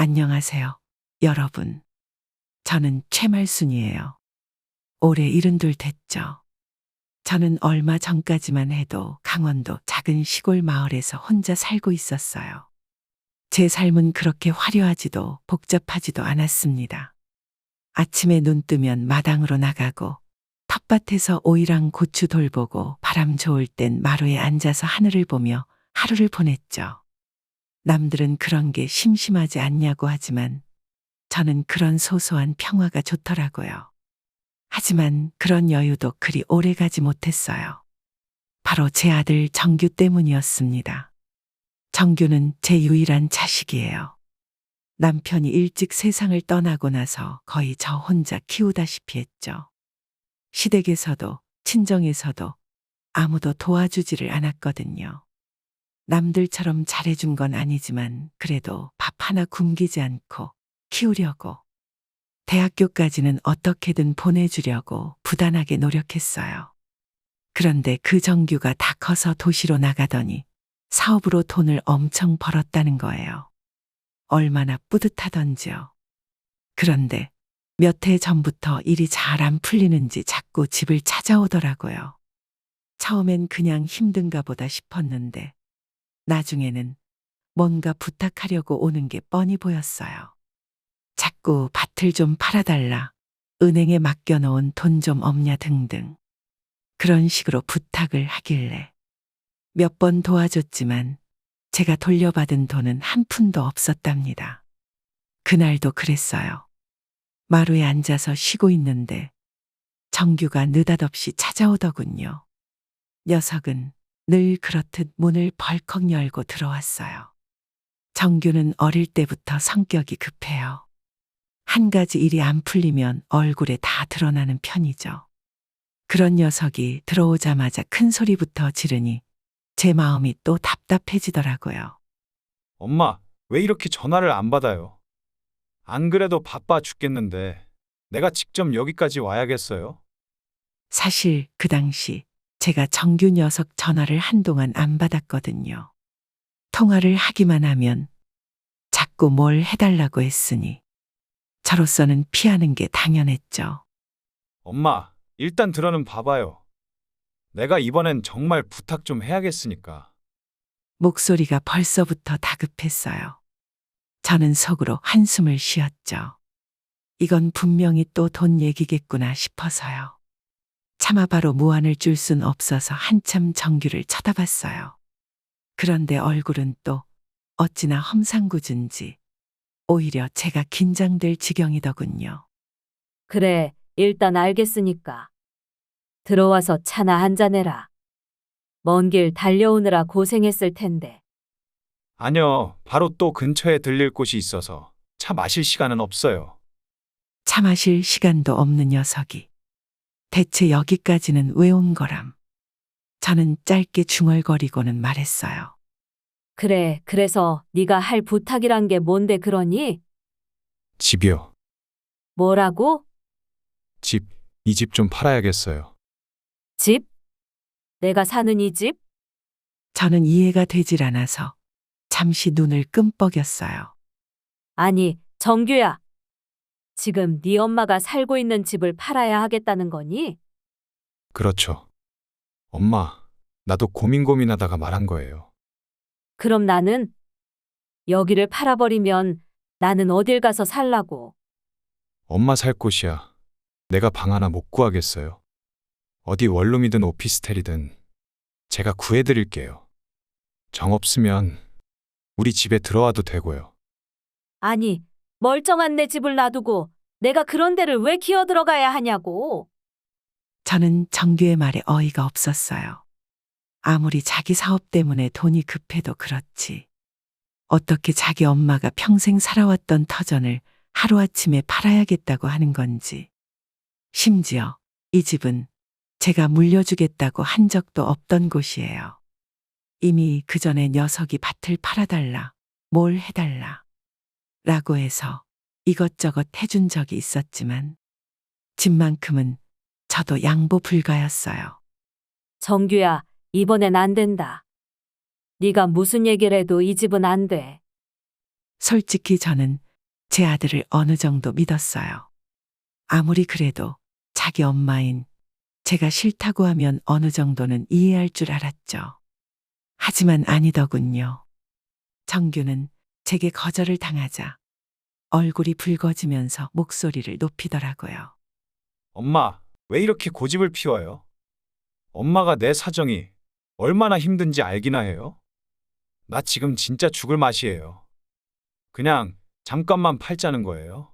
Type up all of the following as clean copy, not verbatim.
안녕하세요, 여러분. 저는 최말순이에요. 올해 72 됐죠. 저는 얼마 전까지만 해도 강원도 작은 시골 마을에서 혼자 살고 있었어요. 제 삶은 그렇게 화려하지도 복잡하지도 않았습니다. 아침에 눈 뜨면 마당으로 나가고 텃밭에서 오이랑 고추 돌보고 바람 좋을 땐 마루에 앉아서 하늘을 보며 하루를 보냈죠. 남들은 그런 게 심심하지 않냐고 하지만 저는 그런 소소한 평화가 좋더라고요. 하지만 그런 여유도 그리 오래 가지 못했어요. 바로 제 아들 정규 때문이었습니다. 정규는 제 유일한 자식이에요. 남편이 일찍 세상을 떠나고 나서 거의 저 혼자 키우다시피 했죠. 시댁에서도 친정에서도 아무도 도와주지를 않았거든요. 남들처럼 잘해준 건 아니지만 그래도 밥 하나 굶기지 않고 키우려고 대학교까지는 어떻게든 보내주려고 부단하게 노력했어요. 그런데 그 정규가 다 커서 도시로 나가더니 사업으로 돈을 엄청 벌었다는 거예요. 얼마나 뿌듯하던지요. 그런데 몇 해 전부터 일이 잘 안 풀리는지 자꾸 집을 찾아오더라고요. 처음엔 그냥 힘든가 보다 싶었는데 나중에는 뭔가 부탁하려고 오는 게 뻔히 보였어요. 자꾸 밭을 좀 팔아달라, 은행에 맡겨놓은 돈 좀 없냐 등등. 그런 식으로 부탁을 하길래 몇 번 도와줬지만 제가 돌려받은 돈은 한 푼도 없었답니다. 그날도 그랬어요. 마루에 앉아서 쉬고 있는데 정규가 느닷없이 찾아오더군요. 녀석은 늘 그렇듯 문을 벌컥 열고 들어왔어요. 정규는 어릴 때부터 성격이 급해요. 한 가지 일이 안 풀리면 얼굴에 다 드러나는 편이죠. 그런 녀석이 들어오자마자 큰 소리부터 지르니 제 마음이 또 답답해지더라고요. 엄마, 왜 이렇게 전화를 안 받아요? 안 그래도 바빠 죽겠는데 내가 직접 여기까지 와야겠어요? 사실 그 당시 제가 정규 녀석 전화를 한동안 안 받았거든요. 통화를 하기만 하면 자꾸 뭘 해달라고 했으니 저로서는 피하는 게 당연했죠. 엄마, 일단 들어는 봐봐요. 내가 이번엔 정말 부탁 좀 해야겠으니까. 목소리가 벌써부터 다급했어요. 저는 속으로 한숨을 쉬었죠. 이건 분명히 또 돈 얘기겠구나 싶어서요. 차마 바로 무안을 줄 순 없어서 한참 정규를 쳐다봤어요. 그런데 얼굴은 또 어찌나 험상궂은지 오히려 제가 긴장될 지경이더군요. 그래, 일단 알겠으니까. 들어와서 차나 한잔해라. 먼 길 달려오느라 고생했을 텐데. 아니요, 바로 또 근처에 들릴 곳이 있어서 차 마실 시간은 없어요. 차 마실 시간도 없는 녀석이 대체 여기까지는 왜 온 거람? 저는 짧게 중얼거리고는 말했어요. 그래, 그래서 네가 할 부탁이란 게 뭔데 그러니? 집이요. 뭐라고? 집, 이 집 좀 팔아야겠어요. 집? 내가 사는 이 집? 저는 이해가 되질 않아서 잠시 눈을 끔뻑였어요. 아니, 정규야. 지금 네 엄마가 살고 있는 집을 팔아야 하겠다는 거니? 그렇죠. 엄마, 나도 고민하다가 말한 거예요. 그럼 나는 여기를 팔아버리면 나는 어딜 가서 살라고. 엄마 살 곳이야. 내가 방 하나 못 구하겠어요. 어디 원룸이든 오피스텔이든 제가 구해드릴게요. 정 없으면 우리 집에 들어와도 되고요. 아니, 멀쩡한 내 집을 놔두고 내가 그런 데를 왜 기어 들어가야 하냐고. 저는 정규의 말에 어이가 없었어요. 아무리 자기 사업 때문에 돈이 급해도 그렇지. 어떻게 자기 엄마가 평생 살아왔던 터전을 하루아침에 팔아야겠다고 하는 건지. 심지어 이 집은 제가 물려주겠다고 한 적도 없던 곳이에요. 이미 그 전에 녀석이 밭을 팔아달라, 뭘 해달라 라고 해서 이것저것 해준 적이 있었지만 집만큼은 저도 양보 불가였어요. 정규야, 이번엔 안 된다. 네가 무슨 얘기를 해도 이 집은 안 돼. 솔직히 저는 제 아들을 어느 정도 믿었어요. 아무리 그래도 자기 엄마인 제가 싫다고 하면 어느 정도는 이해할 줄 알았죠. 하지만 아니더군요. 정규는 제게 거절을 당하자 얼굴이 붉어지면서 목소리를 높이더라고요. 엄마, 왜 이렇게 고집을 피워요? 엄마가 내 사정이 얼마나 힘든지 알기나 해요? 나 지금 진짜 죽을 맛이에요. 그냥 잠깐만 팔자는 거예요.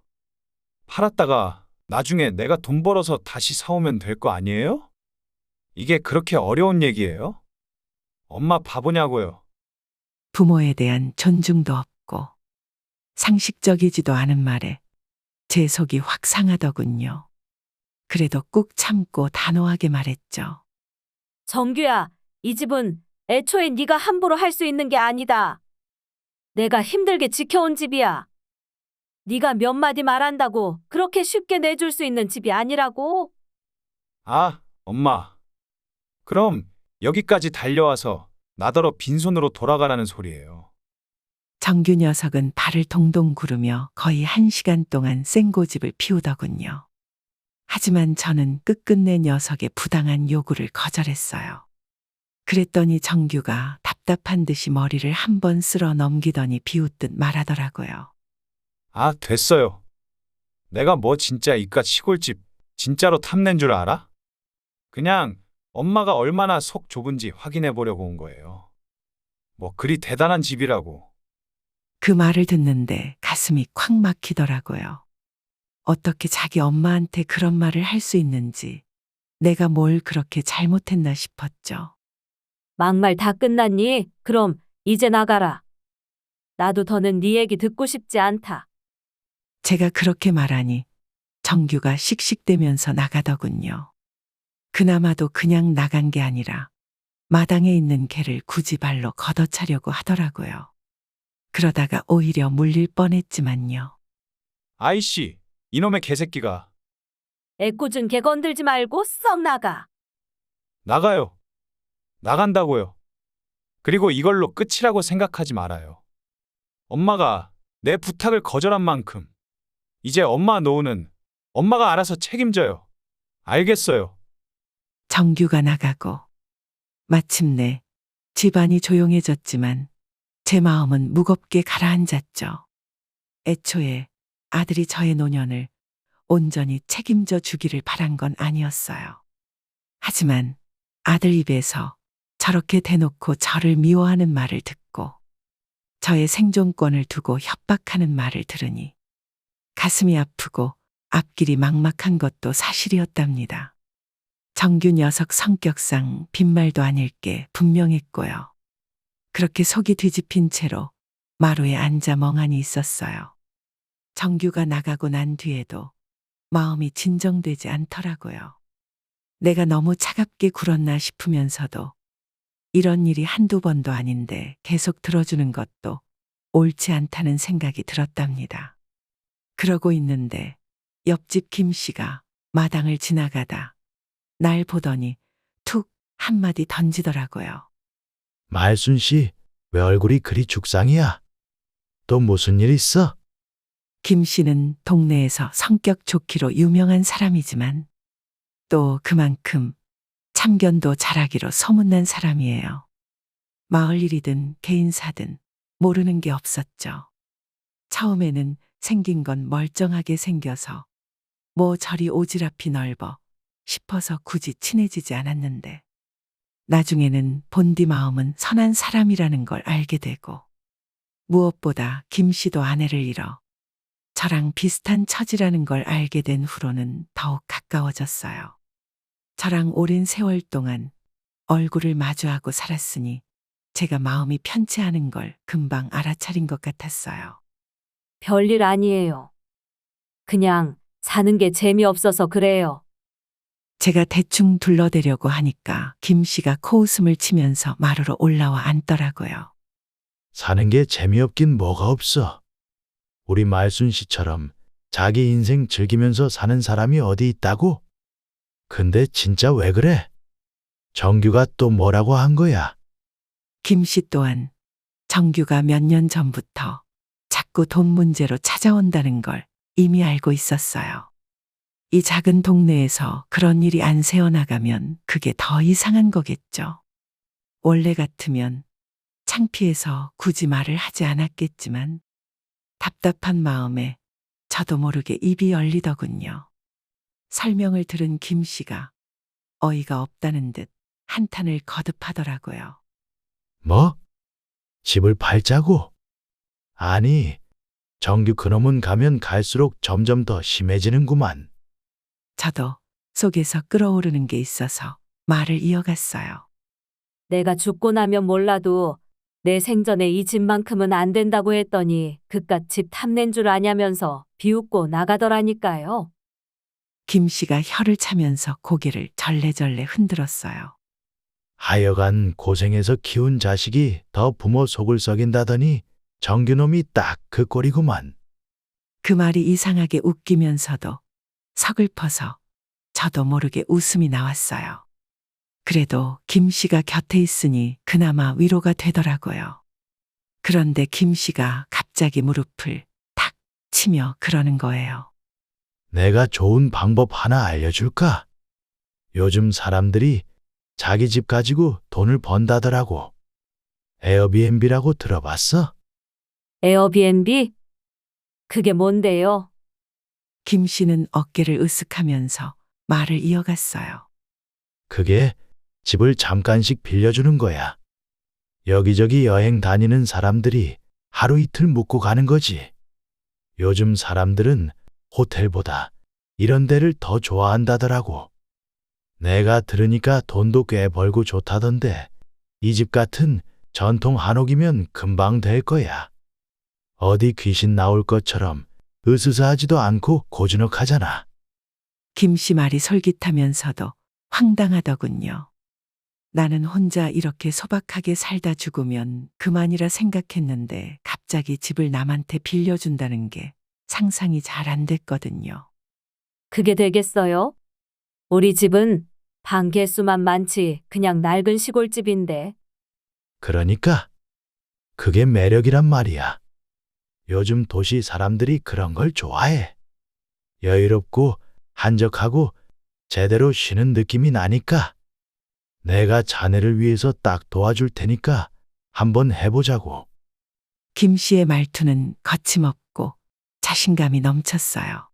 팔았다가 나중에 내가 돈 벌어서 다시 사오면 될 거 아니에요? 이게 그렇게 어려운 얘기예요? 엄마 바보냐고요. 부모에 대한 존중도 없고 상식적이지도 않은 말에 제 속이 확 상하더군요. 그래도 꾹 참고 단호하게 말했죠. 정규야, 이 집은 애초에 네가 함부로 할 수 있는 게 아니다. 내가 힘들게 지켜온 집이야. 네가 몇 마디 말한다고 그렇게 쉽게 내줄 수 있는 집이 아니라고. 아, 엄마. 그럼 여기까지 달려와서 나더러 빈손으로 돌아가라는 소리예요. 정규 녀석은 발을 동동 구르며 거의 1시간 동안 생고집을 피우더군요. 하지만 저는 끝끝내 녀석의 부당한 요구를 거절했어요. 그랬더니 정규가 답답한 듯이 머리를 한 번 쓸어 넘기더니 비웃듯 말하더라고요. 아, 됐어요. 내가 뭐 진짜 이깟 시골집 진짜로 탐낸 줄 알아? 그냥 엄마가 얼마나 속 좁은지 확인해 보려고 온 거예요. 뭐 그리 대단한 집이라고. 그 말을 듣는데 가슴이 콱 막히더라고요. 어떻게 자기 엄마한테 그런 말을 할 수 있는지 내가 뭘 그렇게 잘못했나 싶었죠. 막말 다 끝났니? 그럼 이제 나가라. 나도 더는 네 얘기 듣고 싶지 않다. 제가 그렇게 말하니 정규가 씩씩대면서 나가더군요. 그나마도 그냥 나간 게 아니라 마당에 있는 개를 굳이 발로 걷어차려고 하더라고요. 그러다가 오히려 물릴 뻔했지만요. 아이씨, 이놈의 개새끼가. 애꿎은 개 건들지 말고 썩 나가. 나가요. 나간다고요. 그리고 이걸로 끝이라고 생각하지 말아요. 엄마가 내 부탁을 거절한 만큼 이제 엄마 노후는 엄마가 알아서 책임져요. 알겠어요. 정규가 나가고 마침내 집안이 조용해졌지만 제 마음은 무겁게 가라앉았죠. 애초에 아들이 저의 노년을 온전히 책임져 주기를 바란 건 아니었어요. 하지만 아들 입에서 저렇게 대놓고 저를 미워하는 말을 듣고 저의 생존권을 두고 협박하는 말을 들으니 가슴이 아프고 앞길이 막막한 것도 사실이었답니다. 정규 녀석 성격상 빈말도 아닐 게 분명했고요. 그렇게 속이 뒤집힌 채로 마루에 앉아 멍하니 있었어요. 정규가 나가고 난 뒤에도 마음이 진정되지 않더라고요. 내가 너무 차갑게 굴었나 싶으면서도 이런 일이 한두 번도 아닌데 계속 들어주는 것도 옳지 않다는 생각이 들었답니다. 그러고 있는데 옆집 김 씨가 마당을 지나가다 날 보더니 툭 한마디 던지더라고요. 말순 씨, 왜 얼굴이 그리 죽상이야? 또 무슨 일 있어? 김 씨는 동네에서 성격 좋기로 유명한 사람이지만 또 그만큼 참견도 잘하기로 소문난 사람이에요. 마을 일이든 개인사든 모르는 게 없었죠. 처음에는 생긴 건 멀쩡하게 생겨서 뭐 저리 오지랖이 넓어 싶어서 굳이 친해지지 않았는데 나중에는 본디 마음은 선한 사람이라는 걸 알게 되고 무엇보다 김 씨도 아내를 잃어 저랑 비슷한 처지라는 걸 알게 된 후로는 더욱 가까워졌어요. 저랑 오랜 세월 동안 얼굴을 마주하고 살았으니 제가 마음이 편치 않은 걸 금방 알아차린 것 같았어요. 별일 아니에요. 그냥 사는 게 재미없어서 그래요. 제가 대충 둘러대려고 하니까 김 씨가 코웃음을 치면서 마루로 올라와 앉더라고요. 사는 게 재미없긴 뭐가 없어. 우리 말순 씨처럼 자기 인생 즐기면서 사는 사람이 어디 있다고? 근데 진짜 왜 그래? 정규가 또 뭐라고 한 거야? 김 씨 또한 정규가 몇 년 전부터 자꾸 돈 문제로 찾아온다는 걸 이미 알고 있었어요. 이 작은 동네에서 그런 일이 안 새어나가면 그게 더 이상한 거겠죠. 원래 같으면 창피해서 굳이 말을 하지 않았겠지만 답답한 마음에 저도 모르게 입이 열리더군요. 설명을 들은 김 씨가 어이가 없다는 듯 한탄을 거듭하더라고요. 뭐? 집을 팔자고? 아니, 정규 그놈은 가면 갈수록 점점 더 심해지는구만. 저도 속에서 끓어오르는 게 있어서 말을 이어갔어요. 내가 죽고 나면 몰라도 내 생전에 이 집만큼은 안 된다고 했더니 그깟 집 탐낸 줄 아냐면서 비웃고 나가더라니까요. 김 씨가 혀를 차면서 고개를 절레절레 흔들었어요. 하여간 고생해서 키운 자식이 더 부모 속을 썩인다더니 정규놈이 딱 그 꼴이구만. 그 말이 이상하게 웃기면서도 서글퍼서 저도 모르게 웃음이 나왔어요. 그래도 김 씨가 곁에 있으니 그나마 위로가 되더라고요. 그런데 김 씨가 갑자기 무릎을 탁 치며 그러는 거예요. 내가 좋은 방법 하나 알려줄까? 요즘 사람들이 자기 집 가지고 돈을 번다더라고. 에어비앤비라고 들어봤어? 에어비앤비? 그게 뭔데요? 김 씨는 어깨를 으쓱하면서 말을 이어갔어요. 그게 집을 잠깐씩 빌려주는 거야. 여기저기 여행 다니는 사람들이 하루 이틀 묵고 가는 거지. 요즘 사람들은 호텔보다 이런 데를 더 좋아한다더라고. 내가 들으니까 돈도 꽤 벌고 좋다던데 이 집 같은 전통 한옥이면 금방 될 거야. 어디 귀신 나올 것처럼 으스스하지도 않고 고즈넉하잖아. 김 씨 말이 솔깃하면서도 황당하더군요. 나는 혼자 이렇게 소박하게 살다 죽으면 그만이라 생각했는데 갑자기 집을 남한테 빌려준다는 게 상상이 잘 안 됐거든요. 그게 되겠어요? 우리 집은 방 개수만 많지 그냥 낡은 시골집인데. 그러니까 그게 매력이란 말이야. 요즘 도시 사람들이 그런 걸 좋아해. 여유롭고 한적하고 제대로 쉬는 느낌이 나니까. 내가 자네를 위해서 딱 도와줄 테니까 한번 해보자고. 김 씨의 말투는 거침없고 자신감이 넘쳤어요.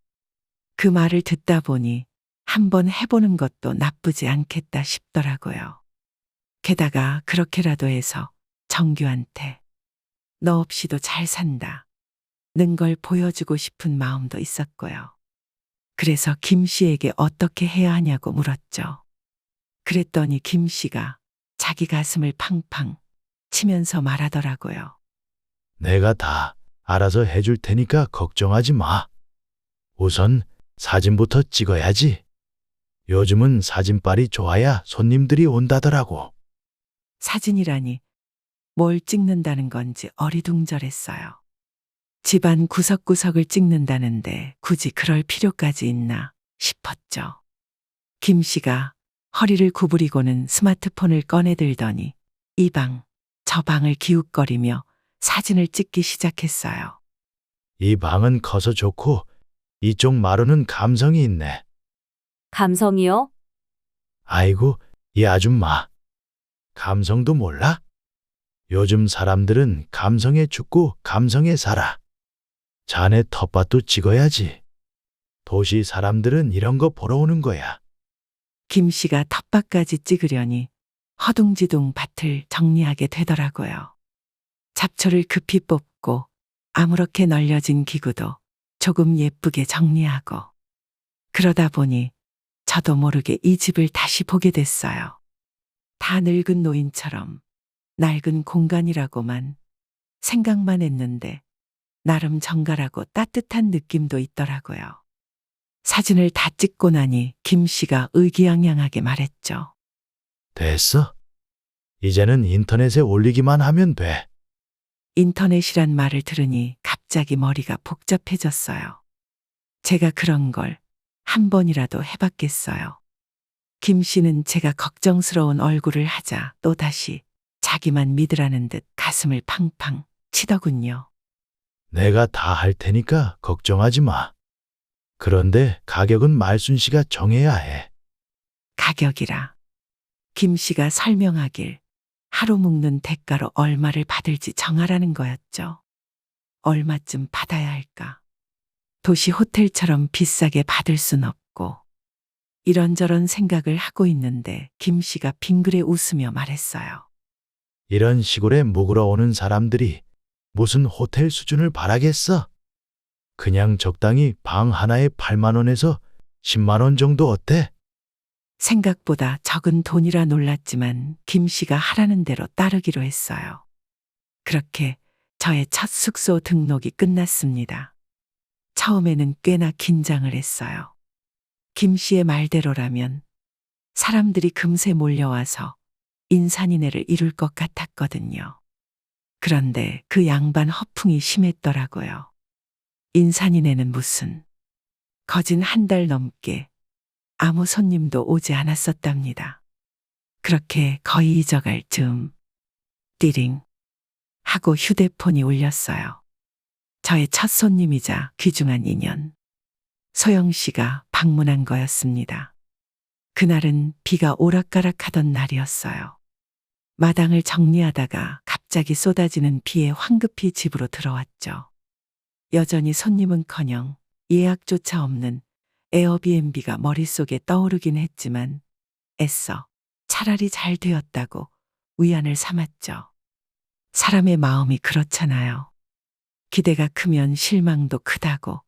그 말을 듣다 보니 한번 해보는 것도 나쁘지 않겠다 싶더라고요. 게다가 그렇게라도 해서 정규한테 너 없이도 잘 산다 는 걸 보여주고 싶은 마음도 있었고요. 그래서 김 씨에게 어떻게 해야 하냐고 물었죠. 그랬더니 김 씨가 자기 가슴을 팡팡 치면서 말하더라고요. 내가 다 알아서 해줄 테니까 걱정하지 마. 우선 사진부터 찍어야지. 요즘은 사진빨이 좋아야 손님들이 온다더라고. 사진이라니 뭘 찍는다는 건지 어리둥절했어요. 집안 구석구석을 찍는다는데 굳이 그럴 필요까지 있나 싶었죠. 김 씨가 허리를 구부리고는 스마트폰을 꺼내들더니 이 방, 저 방을 기웃거리며 사진을 찍기 시작했어요. 이 방은 커서 좋고 이쪽 마루는 감성이 있네. 감성이요? 아이고, 이 아줌마. 감성도 몰라? 요즘 사람들은 감성에 죽고 감성에 살아. 자네 텃밭도 찍어야지. 도시 사람들은 이런 거 보러 오는 거야. 김 씨가 텃밭까지 찍으려니 허둥지둥 밭을 정리하게 되더라고요. 잡초를 급히 뽑고 아무렇게 널려진 기구도 조금 예쁘게 정리하고 그러다 보니 저도 모르게 이 집을 다시 보게 됐어요. 다 늙은 노인처럼 낡은 공간이라고만 생각만 했는데 나름 정갈하고 따뜻한 느낌도 있더라고요. 사진을 다 찍고 나니 김 씨가 의기양양하게 말했죠. 됐어? 이제는 인터넷에 올리기만 하면 돼. 인터넷이란 말을 들으니 갑자기 머리가 복잡해졌어요. 제가 그런 걸 한 번이라도 해봤겠어요. 김 씨는 제가 걱정스러운 얼굴을 하자 또다시 자기만 믿으라는 듯 가슴을 팡팡 치더군요. 내가 다 할 테니까 걱정하지 마. 그런데 가격은 말순 씨가 정해야 해. 가격이라. 김 씨가 설명하길 하루 묵는 대가로 얼마를 받을지 정하라는 거였죠. 얼마쯤 받아야 할까? 도시 호텔처럼 비싸게 받을 순 없고 이런저런 생각을 하고 있는데 김 씨가 빙그레 웃으며 말했어요. 이런 시골에 묵으러 오는 사람들이 무슨 호텔 수준을 바라겠어? 그냥 적당히 방 하나에 8만 원에서 10만 원 정도 어때? 생각보다 적은 돈이라 놀랐지만 김 씨가 하라는 대로 따르기로 했어요. 그렇게 저의 첫 숙소 등록이 끝났습니다. 처음에는 꽤나 긴장을 했어요. 김 씨의 말대로라면 사람들이 금세 몰려와서 인산인해를 이룰 것 같았거든요. 그런데 그 양반 허풍이 심했더라고요. 인산인해는 무슨, 거진 한 달 넘게 아무 손님도 오지 않았었답니다. 그렇게 거의 잊어갈 즈음 띠링 하고 휴대폰이 울렸어요. 저의 첫 손님이자 귀중한 인연 소영 씨가 방문한 거였습니다. 그날은 비가 오락가락하던 날이었어요. 마당을 정리하다가 갑자기 쏟아지는 비에 황급히 집으로 들어왔죠. 여전히 손님은커녕 예약조차 없는 에어비앤비가 머릿속에 떠오르긴 했지만 애써 차라리 잘 되었다고 위안을 삼았죠. 사람의 마음이 그렇잖아요. 기대가 크면 실망도 크다고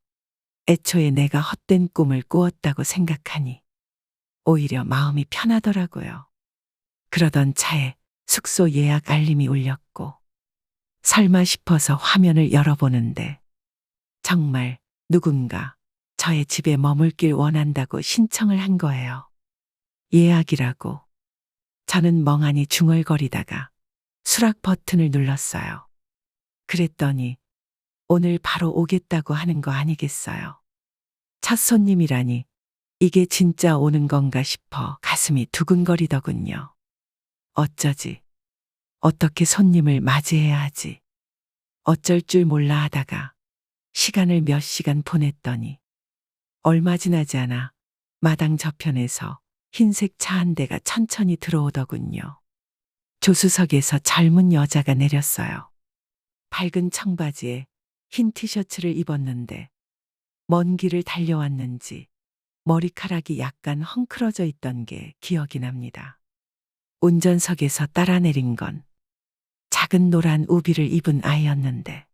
애초에 내가 헛된 꿈을 꾸었다고 생각하니 오히려 마음이 편하더라고요. 그러던 차에 숙소 예약 알림이 울렸고 설마 싶어서 화면을 열어보는데 정말 누군가 저의 집에 머물길 원한다고 신청을 한 거예요. 예약이라고. 저는 멍하니 중얼거리다가 수락 버튼을 눌렀어요. 그랬더니 오늘 바로 오겠다고 하는 거 아니겠어요. 첫 손님이라니 이게 진짜 오는 건가 싶어 가슴이 두근거리더군요. 어쩌지? 어떻게 손님을 맞이해야 하지? 어쩔 줄 몰라 하다가 시간을 몇 시간 보냈더니 얼마 지나지 않아 마당 저편에서 흰색 차 한 대가 천천히 들어오더군요. 조수석에서 젊은 여자가 내렸어요. 밝은 청바지에 흰 티셔츠를 입었는데 먼 길을 달려왔는지 머리카락이 약간 헝클어져 있던 게 기억이 납니다. 운전석에서 따라 내린 건 작은 노란 우비를 입은 아이였는데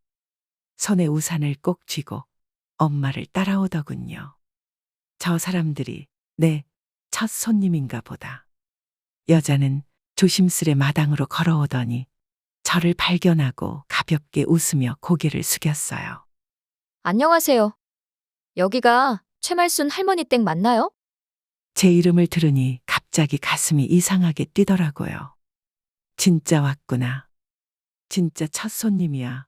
손에 우산을 꼭 쥐고 엄마를 따라오더군요. 저 사람들이 내 첫 손님인가 보다. 여자는 조심스레 마당으로 걸어오더니 저를 발견하고 가볍게 웃으며 고개를 숙였어요. 안녕하세요. 여기가 최말순 할머니 댁 맞나요? 제 이름을 들으니 갑자기 가슴이 이상하게 뛰더라고요. 진짜 왔구나. 진짜 첫 손님이야.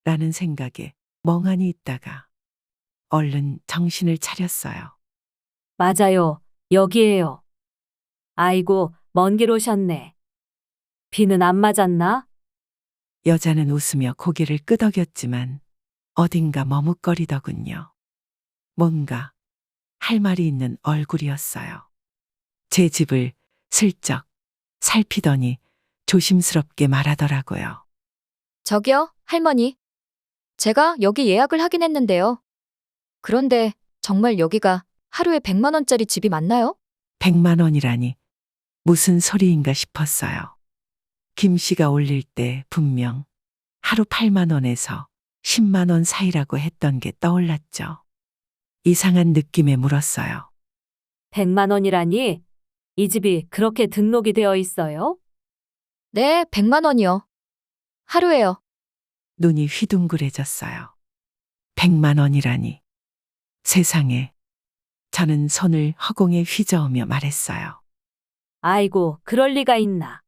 라는 생각에 멍하니 있다가 얼른 정신을 차렸어요. 맞아요. 여기에요. 아이고, 먼 길 오셨네. 비는 안 맞았나? 여자는 웃으며 고개를 끄덕였지만 어딘가 머뭇거리더군요. 뭔가 할 말이 있는 얼굴이었어요. 제 집을 슬쩍 살피더니 조심스럽게 말하더라고요. 저기요, 할머니. 제가 여기 예약을 하긴 했는데요. 그런데 정말 여기가 하루에 100만 원짜리 집이 맞나요? 100만 원이라니 무슨 소리인가 싶었어요. 김 씨가 올릴 때 분명 하루 8만 원에서 10만 원 사이라고 했던 게 떠올랐죠. 이상한 느낌에 물었어요. 100만 원이라니? 이 집이 그렇게 등록이 되어 있어요? 네, 100만 원이요. 하루에요. 눈이 휘둥그레졌어요. 100만 원이라니. 세상에. 저는 손을 허공에 휘저으며 말했어요. 아이고, 그럴 리가 있나.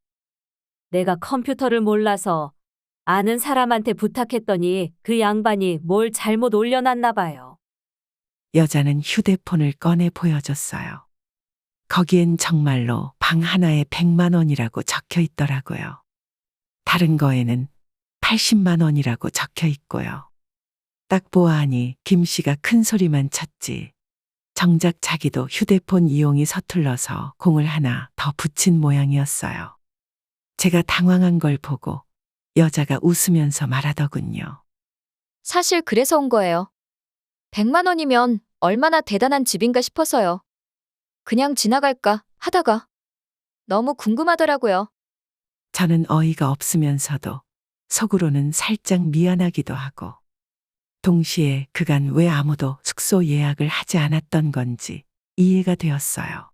내가 컴퓨터를 몰라서 아는 사람한테 부탁했더니 그 양반이 뭘 잘못 올려놨나 봐요. 여자는 휴대폰을 꺼내 보여줬어요. 거기엔 정말로 방 하나에 100만 원이라고 적혀 있더라고요. 다른 거에는 80만 원이라고 적혀 있고요. 딱 보아하니 김 씨가 큰 소리만 쳤지. 정작 자기도 휴대폰 이용이 서툴러서 공을 하나 더 붙인 모양이었어요. 제가 당황한 걸 보고 여자가 웃으면서 말하더군요. 사실 그래서 온 거예요. 100만 원이면 얼마나 대단한 집인가 싶어서요. 그냥 지나갈까 하다가 너무 궁금하더라고요. 저는 어이가 없으면서도 속으로는 살짝 미안하기도 하고 동시에 그간 왜 아무도 숙소 예약을 하지 않았던 건지 이해가 되었어요.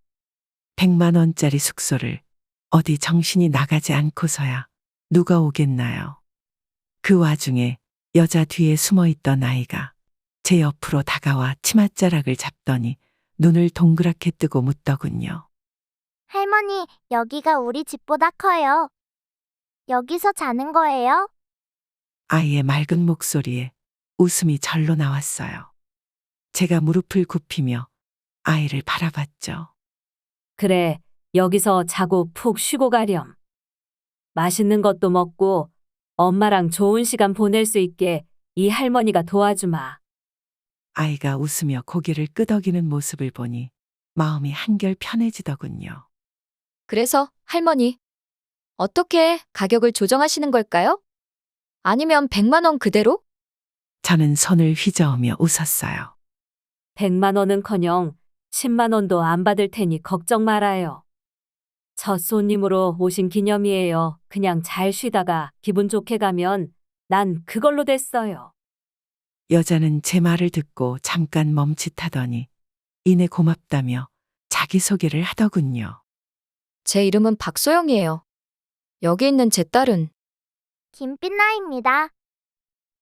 100만 원짜리 숙소를 어디 정신이 나가지 않고서야 누가 오겠나요? 그 와중에 여자 뒤에 숨어 있던 아이가 제 옆으로 다가와 치맛자락을 잡더니 눈을 동그랗게 뜨고 묻더군요. 할머니, 여기가 우리 집보다 커요. 여기서 자는 거예요? 아이의 맑은 목소리에 웃음이 절로 나왔어요. 제가 무릎을 굽히며 아이를 바라봤죠. 그래, 여기서 자고 푹 쉬고 가렴. 맛있는 것도 먹고 엄마랑 좋은 시간 보낼 수 있게 이 할머니가 도와주마. 아이가 웃으며 고개를 끄덕이는 모습을 보니 마음이 한결 편해지더군요. 그래서 할머니, 어떻게 가격을 조정하시는 걸까요? 아니면 100만 원 그대로? 저는 손을 휘저으며 웃었어요. 100만 원은커녕 10만 원도 안 받을 테니 걱정 말아요. 첫 손님으로 오신 기념이에요. 그냥 잘 쉬다가 기분 좋게 가면 난 그걸로 됐어요. 여자는 제 말을 듣고 잠깐 멈칫하더니 이내 고맙다며 자기소개를 하더군요. 제 이름은 박소영이에요. 여기 있는 제 딸은 김빛나입니다.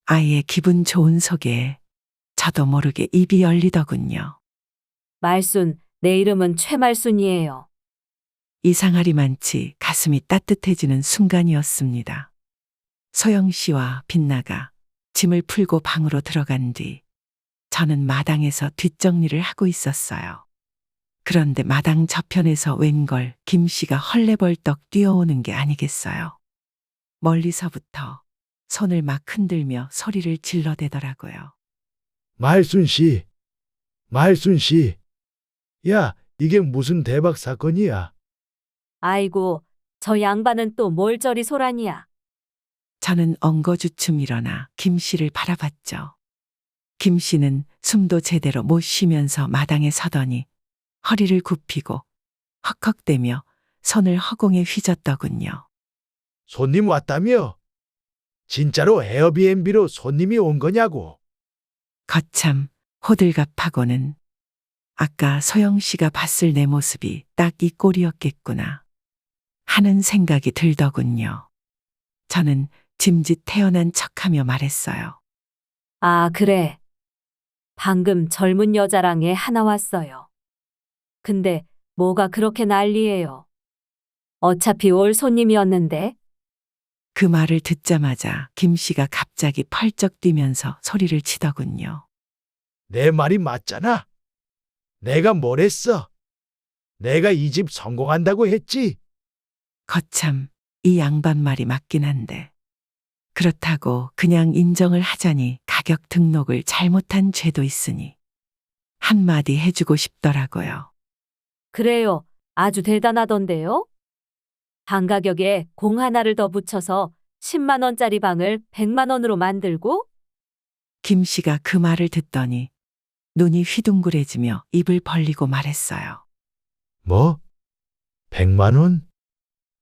아이의 기분 좋은 소개에 저도 모르게 입이 열리더군요. 말순, 내 이름은 최말순이에요. 이상하리만치 가슴이 따뜻해지는 순간이었습니다. 소영 씨와 빛나가 짐을 풀고 방으로 들어간 뒤 저는 마당에서 뒷정리를 하고 있었어요. 그런데 마당 저편에서 웬걸 김 씨가 헐레벌떡 뛰어오는 게 아니겠어요. 멀리서부터 손을 막 흔들며 소리를 질러대더라고요. 말순 씨, 말순 씨. 야, 이게 무슨 대박 사건이야? 아이고, 저 양반은 또 뭘 저리 소란이야. 저는 엉거주춤 일어나 김 씨를 바라봤죠. 김 씨는 숨도 제대로 못 쉬면서 마당에 서더니 허리를 굽히고 헉헉대며 손을 허공에 휘젓더군요. 손님 왔다며? 진짜로 에어비앤비로 손님이 온 거냐고? 거참 호들갑하고는 아까 소영 씨가 봤을 내 모습이 딱 이 꼴이었겠구나 하는 생각이 들더군요. 저는 짐짓 태어난 척하며 말했어요. 아, 그래. 방금 젊은 여자랑 애 하나 왔어요. 근데 뭐가 그렇게 난리예요. 어차피 올 손님이었는데. 그 말을 듣자마자 김 씨가 갑자기 펄쩍 뛰면서 소리를 치더군요. 내 말이 맞잖아. 내가 뭘 했어? 내가 이 집 성공한다고 했지? 거참 이 양반 말이 맞긴 한데 그렇다고 그냥 인정을 하자니 가격 등록을 잘못한 죄도 있으니 한마디 해주고 싶더라고요. 그래요. 아주 대단하던데요? 방 가격에 공 하나를 더 붙여서 10만 원짜리 방을 100만 원으로 만들고? 김 씨가 그 말을 듣더니 눈이 휘둥그레지며 입을 벌리고 말했어요. 뭐? 100만 원?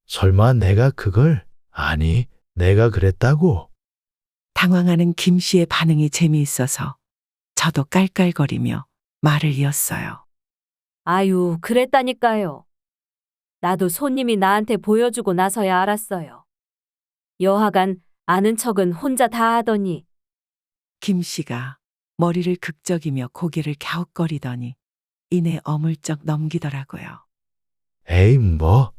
설마 내가 그걸? 아니, 내가 그랬다고? 당황하는 김 씨의 반응이 재미있어서 저도 깔깔거리며 말을 이었어요. 아유, 그랬다니까요. 나도 손님이 나한테 보여주고 나서야 알았어요. 여하간 아는 척은 혼자 다 하더니. 김 씨가 머리를 극적이며 고개를 갸웃거리더니 이내 어물쩍 넘기더라고요. 에이, 뭐.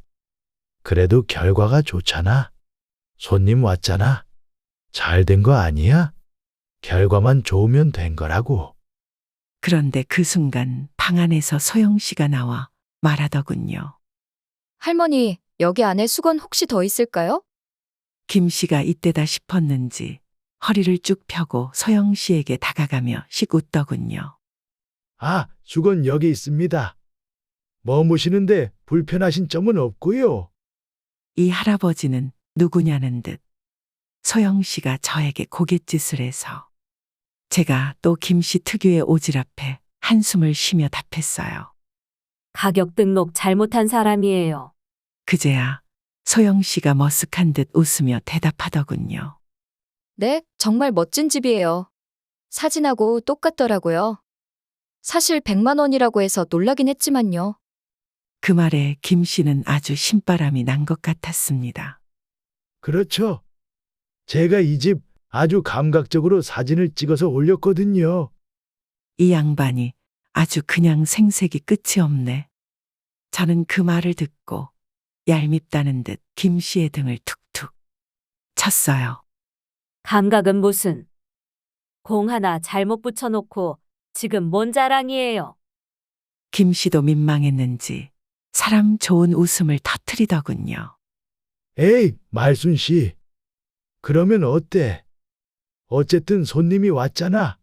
그래도 결과가 좋잖아. 손님 왔잖아. 잘 된 거 아니야? 결과만 좋으면 된 거라고. 그런데 그 순간 방 안에서 소영 씨가 나와 말하더군요. 할머니, 여기 안에 수건 혹시 더 있을까요? 김 씨가 이때다 싶었는지 허리를 쭉 펴고 소영 씨에게 다가가며 씩 웃더군요. 아, 수건 여기 있습니다. 머무시는데 불편하신 점은 없고요. 이 할아버지는 누구냐는 듯 소영 씨가 저에게 고갯짓을 해서 제가 또 김 씨 특유의 오지랖에 한숨을 쉬며 답했어요. 가격 등록 잘못한 사람이에요. 그제야 소영 씨가 머쓱한 듯 웃으며 대답하더군요. 네, 정말 멋진 집이에요. 사진하고 똑같더라고요. 사실 100만 원이라고 해서 놀라긴 했지만요. 그 말에 김 씨는 아주 신바람이 난 것 같았습니다. 그렇죠. 제가 이 집 아주 감각적으로 사진을 찍어서 올렸거든요. 이 양반이 아주 그냥 생색이 끝이 없네. 저는 그 말을 듣고 얄밉다는 듯 김 씨의 등을 툭툭 쳤어요. 감각은 무슨. 공 하나 잘못 붙여놓고 지금 뭔 자랑이에요. 김 씨도 민망했는지 사람 좋은 웃음을 터뜨리더군요. 에이, 말순 씨. 그러면 어때? 어쨌든 손님이 왔잖아.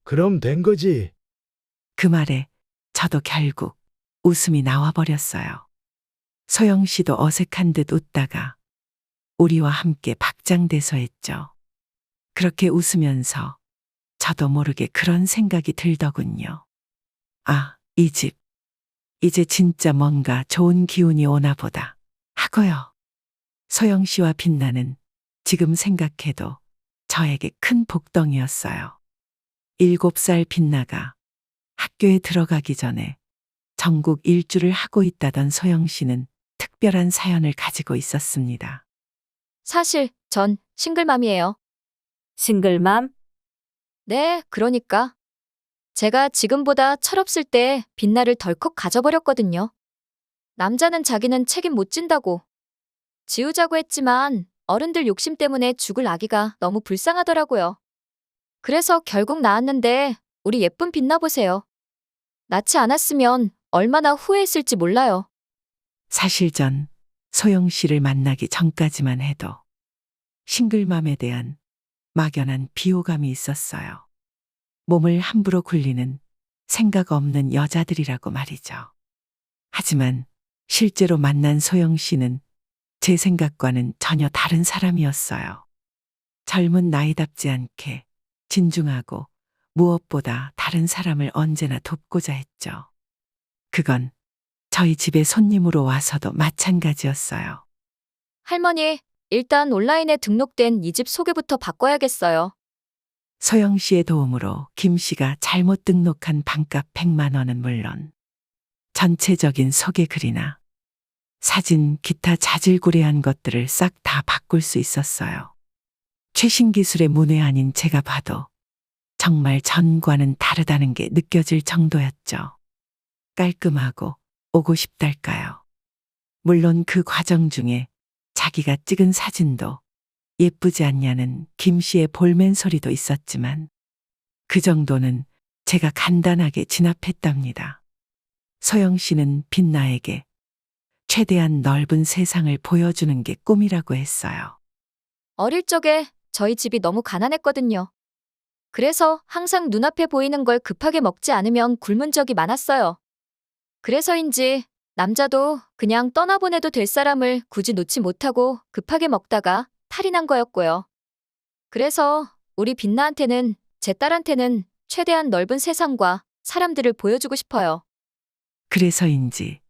그럼 된 거지. 그 말에 저도 결국 웃음이 나와버렸어요. 소영 씨도 어색한 듯 웃다가 우리와 함께 박장대소했죠. 그렇게 웃으면서 저도 모르게 그런 생각이 들더군요. 아, 이 집. 이제 진짜 뭔가 좋은 기운이 오나 보다 하고요. 소영 씨와 빛나는 지금 생각해도 저에게 큰 복덩이였어요. 7살 빛나가 학교에 들어가기 전에 전국 일주를 하고 있다던 소영 씨는 특별한 사연을 가지고 있었습니다. 사실 전 싱글맘이에요. 싱글맘? 네, 그러니까. 제가 지금보다 철없을 때 빛나를 덜컥 가져버렸거든요. 남자는 자기는 책임 못 진다고. 지우자고 했지만 어른들 욕심 때문에 죽을 아기가 너무 불쌍하더라고요. 그래서 결국 낳았는데 우리 예쁜 빛나 보세요. 낳지 않았으면 얼마나 후회했을지 몰라요. 사실 전 소영 씨를 만나기 전까지만 해도 싱글맘에 대한 막연한 비호감이 있었어요. 몸을 함부로 굴리는 생각 없는 여자들이라고 말이죠. 하지만 실제로 만난 소영 씨는 제 생각과는 전혀 다른 사람이었어요. 젊은 나이답지 않게 진중하고 무엇보다 다른 사람을 언제나 돕고자 했죠. 그건 저희 집에 손님으로 와서도 마찬가지였어요. 할머니, 일단 온라인에 등록된 이 집 소개부터 바꿔야겠어요. 소영 씨의 도움으로 김 씨가 잘못 등록한 반값 100만 원은 물론 전체적인 소개 글이나 사진, 기타 자질구레한 것들을 싹 다 바꿀 수 있었어요. 최신 기술의 문외한인 제가 봐도 정말 전과는 다르다는 게 느껴질 정도였죠. 깔끔하고 오고 싶달까요. 물론 그 과정 중에 자기가 찍은 사진도 예쁘지 않냐는 김 씨의 볼멘 소리도 있었지만 그 정도는 제가 간단하게 진압했답니다. 소영 씨는 빛나에게 최대한 넓은 세상을 보여주는 게 꿈이라고 했어요. 어릴 적에 저희 집이 너무 가난했거든요. 그래서 항상 눈앞에 보이는 걸 급하게 먹지 않으면 굶은 적이 많았어요. 그래서인지 남자도 그냥 떠나보내도 될 사람을 굳이 놓지 못하고 급하게 먹다가 탈이 난 거였고요. 그래서 우리 빛나한테는, 제 딸한테는 최대한 넓은 세상과 사람들을 보여주고 싶어요. 그래서인지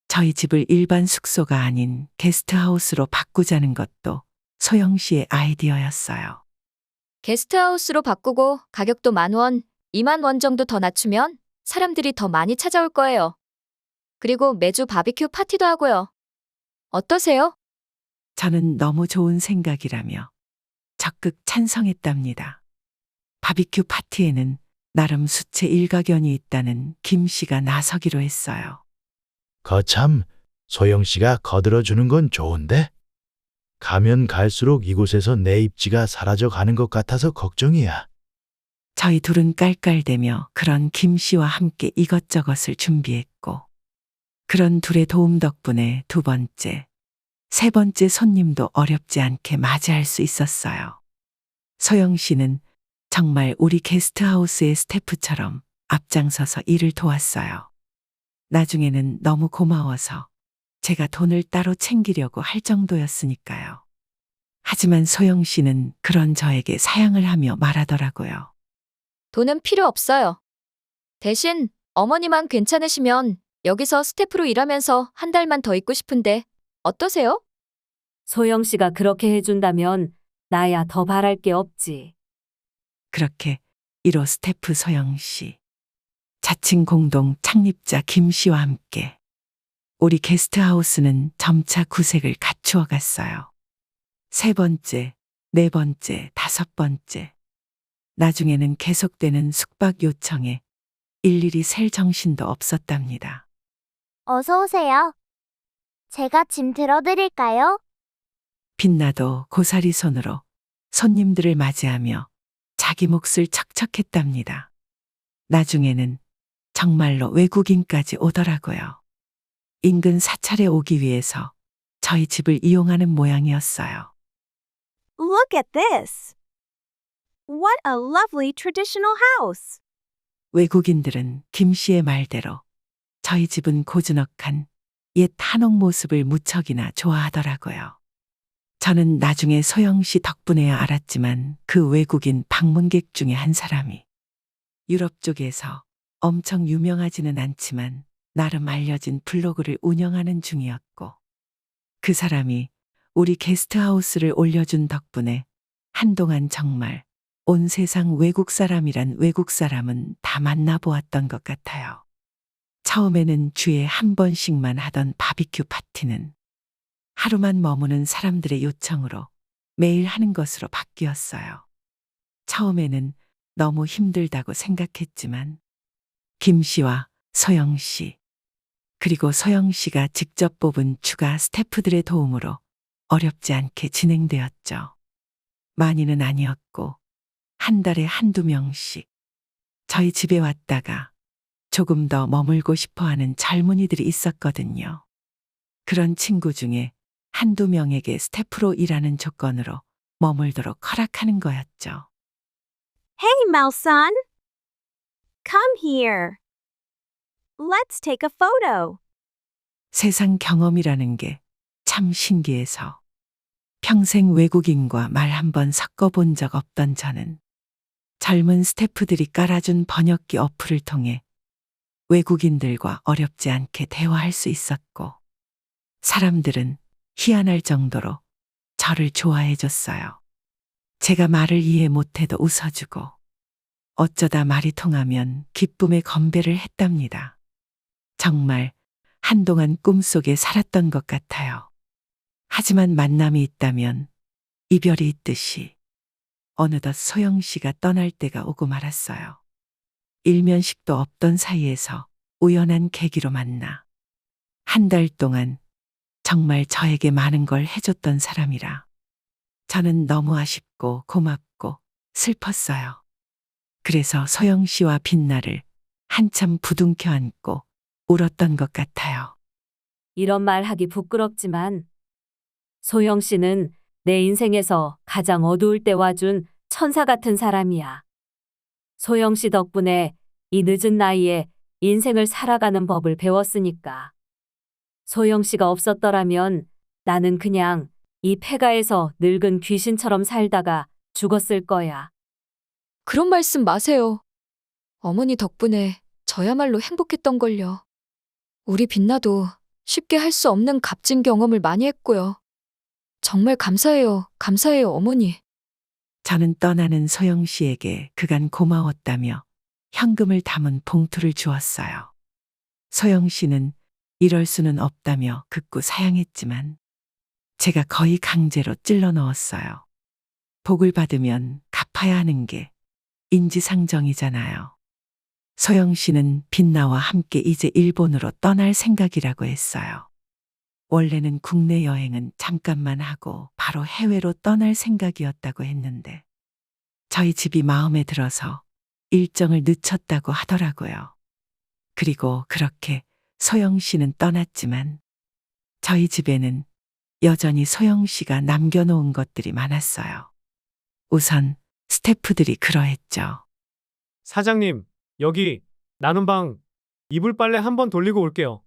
저희 집을 일반 숙소가 아닌 게스트하우스로 바꾸자는 것도 소영 씨의 아이디어였어요. 게스트하우스로 바꾸고 가격도 10,000원, 20,000원 정도 더 낮추면 사람들이 더 많이 찾아올 거예요. 그리고 매주 바비큐 파티도 하고요. 어떠세요? 저는 너무 좋은 생각이라며 적극 찬성했답니다. 바비큐 파티에는 나름 수채 일가견이 있다는 김 씨가 나서기로 했어요. 거참, 소영 씨가 거들어주는 건 좋은데? 가면 갈수록 이곳에서 내 입지가 사라져 가는 것 같아서 걱정이야. 저희 둘은 깔깔대며 그런 김 씨와 함께 이것저것을 준비했고 그런 둘의 도움 덕분에 두 번째, 세 번째 손님도 어렵지 않게 맞이할 수 있었어요. 소영 씨는 정말 우리 게스트하우스의 스태프처럼 앞장서서 일을 도왔어요. 나중에는 너무 고마워서 제가 돈을 따로 챙기려고 할 정도였으니까요. 하지만 소영 씨는 그런 저에게 사양을 하며 말하더라고요. 돈은 필요 없어요. 대신 어머니만 괜찮으시면 여기서 스태프로 일하면서 한 달만 더 있고 싶은데 어떠세요? 소영 씨가 그렇게 해준다면 나야 더 바랄 게 없지. 그렇게 1호 스태프 소영 씨, 자칭 공동 창립자 김 씨와 함께 우리 게스트하우스는 점차 구색을 갖추어 갔어요. 세 번째, 네 번째, 다섯 번째. 나중에는 계속되는 숙박 요청에 일일이 셀 정신도 없었답니다. 어서 오세요. 제가 짐 들어드릴까요? 빛나도 고사리 손으로 손님들을 맞이하며 자기 몫을 척척했답니다. 나중에는 정말로 외국인까지 오더라고요. 인근 사찰에 오기 위해서 저희 집을 이용하는 모양이었어요. Look at this. What a lovely traditional house. 외국인들은 김 씨의 말대로 저희 집은 고즈넉한 옛 한옥 모습을 무척이나 좋아하더라고요. 저는 나중에 소영 씨 덕분에야 알았지만 그 외국인 방문객 중에 한 사람이 유럽 쪽에서 엄청 유명하지는 않지만 나름 알려진 블로그를 운영하는 중이었고 그 사람이 우리 게스트하우스를 올려준 덕분에 한동안 정말 온 세상 외국 사람이란 외국 사람은 다 만나보았던 것 같아요. 처음에는 주에 한 번씩만 하던 바비큐 파티는 하루만 머무는 사람들의 요청으로 매일 하는 것으로 바뀌었어요. 처음에는 너무 힘들다고 생각했지만 김 씨와 소영 씨, 그리고 소영 씨가 직접 뽑은 추가 스태프들의 도움으로 어렵지 않게 진행되었죠. 많이는 아니었고 한 달에 한두 명씩 저희 집에 왔다가 조금 더 머물고 싶어하는 젊은이들이 있었거든요. 그런 친구 중에 한두 명에게 스태프로 일하는 조건으로 머물도록 허락하는 거였죠. Hey, Malson. Come here. Let's take a photo. 세상 경험이라는 게 참 신기해서 평생 외국인과 말 한 번 섞어본 적 없던 저는 젊은 스태프들이 깔아준 번역기 어플을 통해 외국인들과 어렵지 않게 대화할 수 있었고 사람들은 희한할 정도로 저를 좋아해 줬어요. 제가 말을 이해 못해도 웃어주고 어쩌다 말이 통하면 기쁨의 건배를 했답니다. 정말 한동안 꿈속에 살았던 것 같아요. 하지만 만남이 있다면 이별이 있듯이 어느덧 소영 씨가 떠날 때가 오고 말았어요. 일면식도 없던 사이에서 우연한 계기로 만나 한 달 동안 정말 저에게 많은 걸 해줬던 사람이라 저는 너무 아쉽고 고맙고 슬펐어요. 그래서 소영 씨와 빛나를 한참 부둥켜 안고 울었던 것 같아요. 이런 말 하기 부끄럽지만 소영 씨는 내 인생에서 가장 어두울 때 와준 천사 같은 사람이야. 소영 씨 덕분에 이 늦은 나이에 인생을 살아가는 법을 배웠으니까. 소영 씨가 없었더라면 나는 그냥 이 폐가에서 늙은 귀신처럼 살다가 죽었을 거야. 그런 말씀 마세요. 어머니 덕분에 저야말로 행복했던걸요. 우리 빛나도 쉽게 할 수 없는 값진 경험을 많이 했고요. 정말 감사해요. 감사해요, 어머니. 저는 떠나는 소영 씨에게 그간 고마웠다며 현금을 담은 봉투를 주었어요. 소영 씨는 이럴 수는 없다며 극구 사양했지만 제가 거의 강제로 찔러 넣었어요. 복을 받으면 갚아야 하는 게 인지상정이잖아요. 소영 씨는 빛나와 함께 이제 일본으로 떠날 생각이라고 했어요. 원래는 국내 여행은 잠깐만 하고 바로 해외로 떠날 생각이었다고 했는데 저희 집이 마음에 들어서 일정을 늦췄다고 하더라고요. 그리고 그렇게 소영 씨는 떠났지만 저희 집에는 여전히 소영 씨가 남겨놓은 것들이 많았어요. 우선 스태프들이 그러했죠. 사장님, 여기 나눈 방 이불 빨래 한번 돌리고 올게요.